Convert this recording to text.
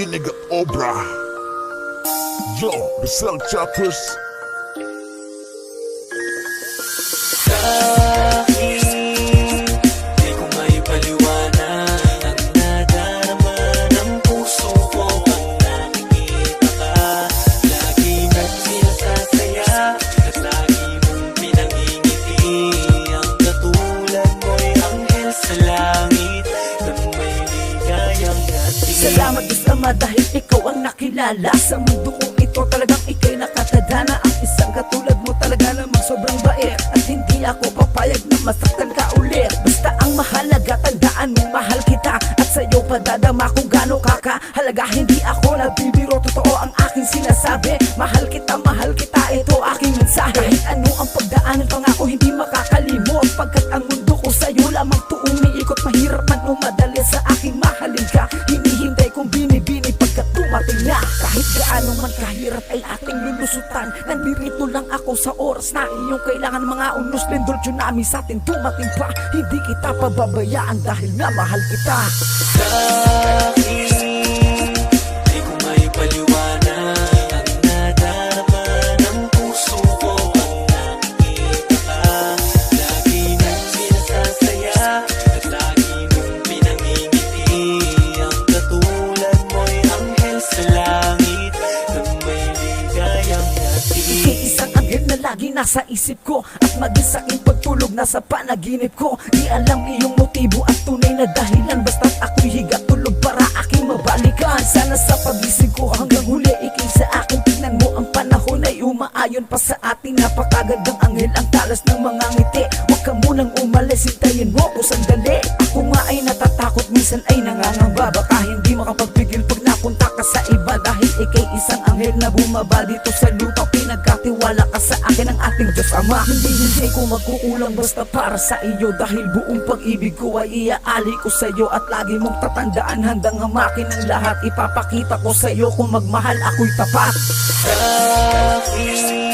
tinig at obra. Yo, the Cell Choppers. Di ko maipaliwanag ang nadarama ng puso ko pag nakikita ka. Lagi nagsisasaya at lagi mong pinangingiti. Ang katulad mo'y anghel sa langit nang may ligayang natin. Salamat Diyos Ama dahil ikaw ang nakilala sa mundo kong ito. Talagang ika'y nakatadhana. Ang isang katulad mo talaga namang sobrang bait. At hindi ako papayag na masaktan ka ulit. Basta ang mahalaga, tandaan mo mahal kita. At sa'yo padadama kung gaano kakahalaga. Hindi ako nagbibiro, totoo ang aking sinasabi. Mahal kita, ito aking mensahe. Kahit ano ang pagdaanan, pangako hindi makakalimot. Pagkat ang mundo ko sa'yo lamang to umiikot. Mahirap man o madali sa aking mahalin ka. Hinihintay kong binibini pagkat tumating na. Kahit gaano man kahirap ay ating lulusutan. Nandito lang ako sa oras na iyong kailangan. Mga unos, lindol, tsunami sa atin dumating pa. Hindi kita pababayaan dahil nga mahal kita. Di ko maipaliwanag ang nadarama ng puso ko pag nakikita ka. Lagi nagsisasaya at lagi mong pinangingiti. Ang katulad mo'y anghel sa langit nang may ligayang natin. Ika'y isang anghel na lagi nasa isip ko. At maging sa aking pagtulog nasa panaginip ko. Di alam iyong motibo at tunay na dahilan. Basta't ako'y higa tulog para aking mabalikan. Sana sa pagising ko hanggang huli ika'y sa akin. Tignan mo ang panahon ay umaayon pa sa ating napakagandang anghel. Ang talas ng mga ngiti. Huwag ka munang umalis, hintayin mo ko sandali. Ako nga ay natatakot, minsan ay nangangamba. Baka hindi makapagpigil pag napunta ka sa iba. Dahil ika'y isang anghel na bumaba dito sa lupa. Pinagkatiwala ka sa akin ang ating Diyos Ama. Hindi ko magkukulang basta para sa iyo. Dahil buong pag-ibig ko ay iaali ko sa iyo. At lagi mong tatandaan handang hamakin ang lahat. Ipapakita ko sa iyo kung magmahal ako'y tapat. Sa akin